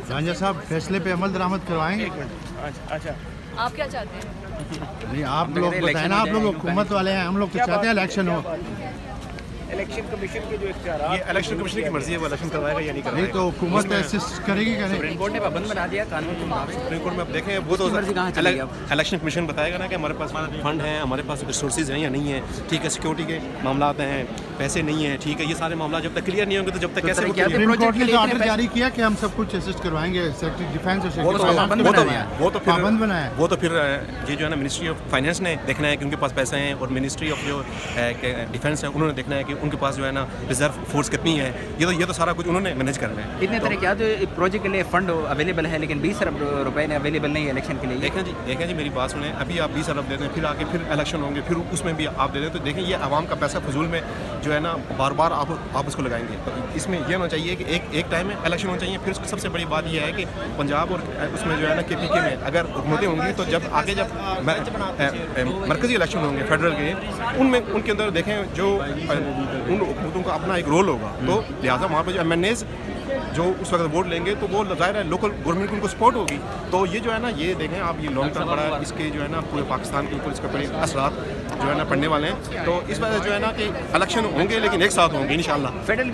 रांझा साहब फैसले पे अमल दरामद करवाएंगे? अच्छा, आप क्या चाहते हैं? नहीं, आप लोग बताए ना, आप लोग हुकूमत वाले हैं, हम लोग तो चाहते हैं इलेक्शन हो। इलेक्शन कमीशन के जो इख्तियार ये इलेक्शन कमीशन की मर्जी है, वो इलेक्शन करवाएगा या नहीं नहीं करवाएगा। तो हुकूमत असिस्ट करेगी क्या? नहीं, सुप्रीम कोर्ट ने पाबंद बना दिया कानून के मुताबिक। सुप्रीम कोर्ट में अब देखें, वो तो मर्जी कहाँ चलेगी अब? इलेक्शन कमीशन बताएगा ना कि हमारे पास फंड है, हमारे पास रिसोर्सेज हैं या नहीं है, ठीक है, सिक्योरिटी के मामला हैं, पैसे नहीं है, ठीक है, ये सारे मामला जब तक क्लियर नहीं होंगे तो जब तक कैसे तरक्याती वो- सुप्रीम प्रोजेक्ट कोर्ट के ने लिए तो इतने ऑर्डर जारी किया कि हम सब कुछ असिस्ट करवाएंगे। सेक्रेटरी डिफेंस और वो सेक्रेटरी तो फाइनेंस पाबंद ने बना बताया। दिया। वो तो फिर पाबंद बनाया। वो तो फिर ये जो है ना मिनिस्ट्री ऑफ फाइनेंस ने देखना है कि उनके पास पैसे हैं, और मिनिस्ट्री ऑफ जो डिफेंस है उन्होंने देखना है कि उनके पास जो है ना रिजर्व फोर्स कितनी है। ये तो सारा कुछ उन्होंने मैनेज करना है। इतने तरह क्या तो प्रोजेक्ट के लिए फंड अवेलेबल है, लेकिन 20 अरब रुपए ने अवेलेबल नहीं है इलेक्शन के लिए। देखें जी मेरी बात सुने, अभी आप 20 अरब दे दें, फिर आके फिर इलेक्शन होंगे, फिर उसमें भी आप दे दें, तो देखें ये आवाम का पैसा फजूल में जो है ना बार बार आप उसको लगाएंगे। तो इसमें यह होना चाहिए कि एक टाइम में इलेक्शन होना चाहिए। फिर सबसे बड़ी बात यह है कि पंजाब और उसमें जो है ना KPK में अगर हुकूमतें होंगी तो जब मरकजी इलेक्शन होंगे फेडरल के, उनमें उनके अंदर देखें जो उन हुकूमतों का अपना एक रोल होगा, तो लिहाजा वहाँ पर जो MNAs जो उस वक्त वोट लेंगे तो वो ज़ाहिर है लोकल गवर्नमेंट की उनको सपोर्ट होगी। तो ये जो है ना, ये देखें आप, ये लॉन्ग टर्म पड़ा है, इसके जो है ना पूरे पाकिस्तान के ऊपर इसके बड़े असरात जो है ना पड़ने वाले हैं। तो इस वजह से जो है ना कि इलेक्शन होंगे, लेकिन एक साथ होंगे इंशाल्लाह। फेडरल